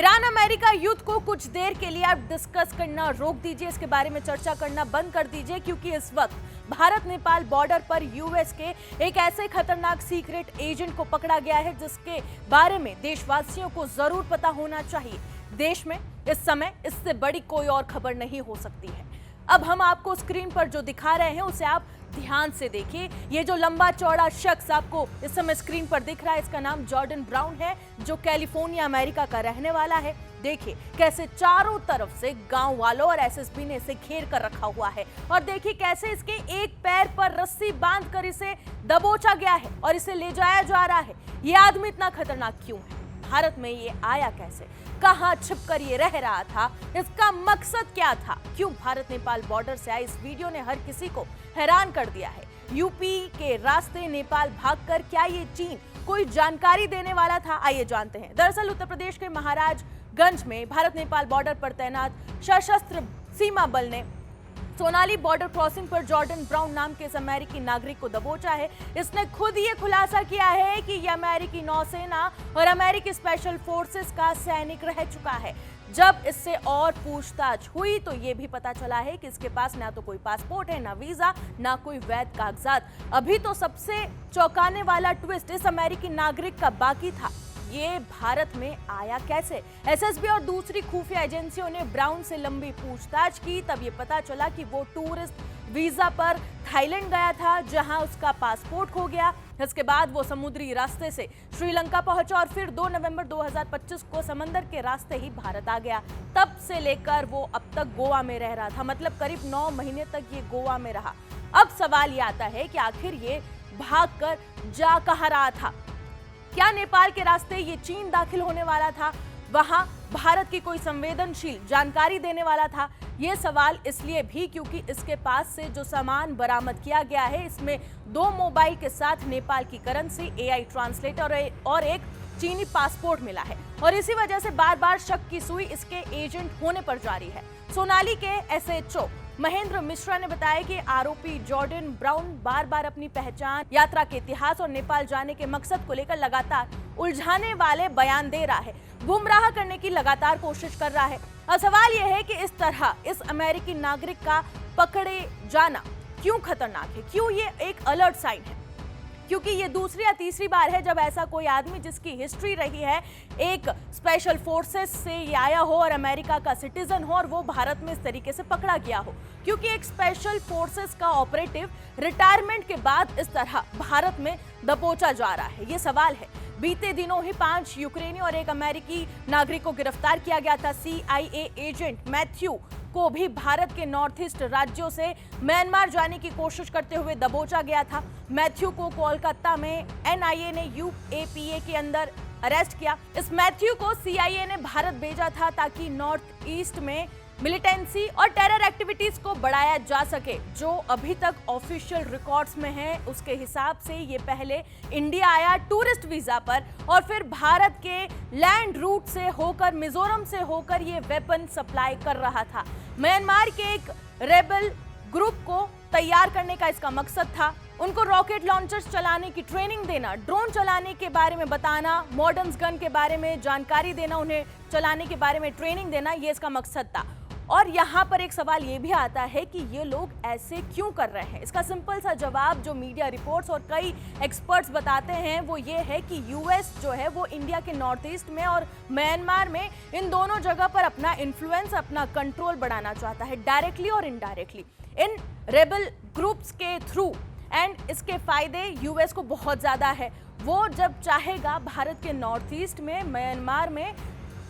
Iran America युद्ध को कुछ देर के लिए आप डिस्कस करना रोक दीजिए, इसके बारे में चर्चा करना बंद कर दीजिए, क्योंकि इस वक्त भारत नेपाल बॉर्डर पर यूएस के एक ऐसे खतरनाक सीक्रेट एजेंट को पकड़ा गया है जिसके बारे में देशवासियों को जरूर पता होना चाहिए। देश में इस समय इससे बड़ी कोई और खबर नहीं हो सकती है। अब हम आपको स्क्रीन पर जो दिखा रहे हैं उसे आप ध्यान से देखिए। ये जो लंबा चौड़ा शख्स आपको इस समय स्क्रीन पर दिख रहा है, इसका नाम जॉर्डन ब्राउन है, जो कैलिफोर्निया अमेरिका का रहने वाला है। देखिए कैसे चारों तरफ से गांव वालों और एसएसबी ने इसे घेर कर रखा हुआ है, और देखिए कैसे इसके एक पैर पर रस्सी बांधकर इसे दबोचा गया है और इसे ले जाया जा रहा है। ये आदमी इतना खतरनाक क्यों है? भारत में ये आया कैसे? कहां छिपकर ये रह रहा था? इसका मकसद क्या था? क्यों भारत नेपाल बॉर्डर से आई इस वीडियो ने हर किसी को हैरान कर दिया है। यूपी के रास्ते नेपाल भागकर क्या ये चीन कोई जानकारी देने वाला था? आइए जानते हैं। दरअसल उत्तर प्रदेश के महाराजगंज में भारत नेपाल बॉर्डर पर तैनात सशस्त्र सीमा बल ने सोनाली बॉर्डर क्रॉसिंग पर जॉर्डन ब्राउन नाम के इस अमेरिकी नागरिक को दबोचा है। इसने खुद ये खुलासा किया है कि यह अमेरिकी नौसेना और अमेरिकी स्पेशल फोर्सेस का सैनिक रह चुका है। जब इससे और पूछताछ हुई तो ये भी पता चला है कि इसके पास ना तो कोई पासपोर्ट है, ना वीजा, ना कोई वैध कागजात। अभी तो सबसे चौंकाने वाला ट्विस्ट इस अमेरिकी नागरिक का बाकी था। ये भारत में आया कैसे? एसएसबी और दूसरी खुफिया एजेंसियों ने ब्राउन से लंबी पूछताछ की, तब ये पता चला कि वो टूरिस्ट वीजा पर थाईलैंड गया था, जहां उसका पासपोर्ट खो गया। इसके बाद वो समुद्री रास्ते से श्रीलंका पहुंचा और फिर 2 नवंबर 2025 को समंदर के रास्ते ही भारत आ गया। तब से लेकर वो अब तक गोवा में रह रहा था, मतलब करीब 9 महीने तक ये गोवा में रहा। अब सवाल ये आता है कि आखिर ये भागकर जा कहां रहा था? क्या नेपाल के रास्ते ये चीन दाखिल होने वाला था? वहां भारत की कोई संवेदनशील जानकारी देने वाला था? ये सवाल इसलिए भी क्योंकि इसके पास से जो सामान बरामद किया गया है, इसमें 2 मोबाइल के साथ नेपाल की करेंसी, एआई ट्रांसलेटर और एक चीनी पासपोर्ट मिला है, और इसी वजह से बार बार शक की सुई इसके एजेंट होने पर जारी है। सोनाली के एसएचओ महेंद्र मिश्रा ने बताया कि आरोपी जॉर्डन ब्राउन बार बार अपनी पहचान, यात्रा के इतिहास और नेपाल जाने के मकसद को लेकर लगातार उलझाने वाले बयान दे रहा है, गुमराह करने की लगातार कोशिश कर रहा है। और सवाल यह है कि इस तरह इस अमेरिकी नागरिक का पकड़े जाना क्यों खतरनाक है? क्यों ये एक अलर्ट साइन है? क्योंकि ये दूसरी या तीसरी बार है जब ऐसा कोई आदमी जिसकी हिस्ट्री रही है एक स्पेशल फोर्सेस से ये आया हो और अमेरिका का सिटीजन हो और वो भारत में इस तरीके से पकड़ा गया हो। क्योंकि एक स्पेशल फोर्सेस का ऑपरेटिव रिटायरमेंट के बाद इस तरह भारत में दबोचा जा रहा है, ये सवाल है। बीते दिनों ही 5 यूक्रेनी और एक अमेरिकी नागरिक को गिरफ्तार किया गया था। CIA एजेंट मैथ्यू को भी भारत के नॉर्थ ईस्ट राज्यों से म्यांमार जाने की कोशिश करते हुए दबोचा गया था। मैथ्यू को कोलकाता में NIA ने UAPA के अंदर अरेस्ट किया। इस मैथ्यू को CIA ने भारत भेजा था ताकि नॉर्थ ईस्ट में मिलिटेंसी और टेरर एक्टिविटीज को बढ़ाया जा सके। जो अभी तक ऑफिशियल रिकॉर्ड्स में है उसके हिसाब से ये पहले इंडिया आया टूरिस्ट वीजा पर, और फिर भारत के लैंड रूट से होकर, मिजोरम से होकर ये वेपन सप्लाई कर रहा था। म्यांमार के एक रेबल ग्रुप को तैयार करने का इसका मकसद था। उनको रॉकेट लॉन्चर्स चलाने की ट्रेनिंग देना, ड्रोन चलाने के बारे में बताना, मॉडर्न गन के बारे में जानकारी देना, उन्हें चलाने के बारे में ट्रेनिंग देना, ये इसका मकसद था। और यहाँ पर एक सवाल ये भी आता है कि ये लोग ऐसे क्यों कर रहे हैं? इसका सिंपल सा जवाब जो मीडिया रिपोर्ट्स और कई एक्सपर्ट्स बताते हैं वो ये है कि यूएस जो है वो इंडिया के नॉर्थ ईस्ट में और म्यांमार में, इन दोनों जगह पर अपना इन्फ्लुएंस, अपना कंट्रोल बढ़ाना चाहता है, डायरेक्टली और इनडायरेक्टली, इन रेबल ग्रुप्स के थ्रू। एंड इसके फायदे यूएस को बहुत ज्यादा है। वो जब चाहेगा भारत के नॉर्थ ईस्ट में, म्यांमार में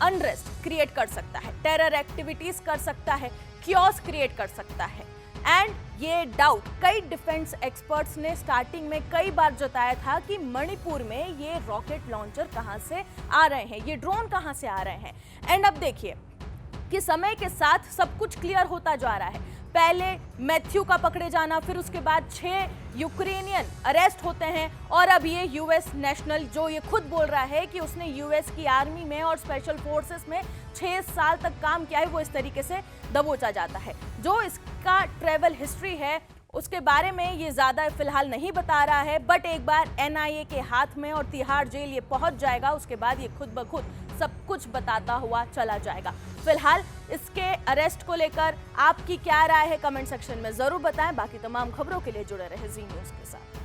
अनरेस्ट क्रिएट कर सकता है, टेरर एक्टिविटीज कर सकता है, कियोस क्रिएट कर सकता है। एंड ये डाउट कई डिफेंस एक्सपर्ट्स ने स्टार्टिंग में कई बार जताया था कि मणिपुर में ये रॉकेट लॉन्चर कहां से आ रहे हैं, ये ड्रोन कहां से आ रहे हैं। एंड अब देखिए कि समय के साथ सब कुछ क्लियर होता जा रहा है। पहले मैथ्यू का पकड़े जाना, फिर उसके बाद 6 यूक्रेनियन अरेस्ट होते हैं, और अब ये यूएस नेशनल जो ये खुद बोल रहा है कि उसने यूएस की आर्मी में और स्पेशल फोर्सेस में 6 साल तक काम किया है, वो इस तरीके से दबोचा जाता है। जो इसका ट्रैवल हिस्ट्री है उसके बारे में ये ज्यादा फिलहाल नहीं बता रहा है, बट एक बार एनआईए के हाथ में और तिहाड़ जेल ये पहुंच जाएगा, उसके बाद ये खुद ब खुद सब कुछ बताता हुआ चला जाएगा। फिलहाल इसके अरेस्ट को लेकर आपकी क्या राय है, कमेंट सेक्शन में जरूर बताएं। बाकी तमाम खबरों के लिए जुड़े रहे जी न्यूज़ के साथ।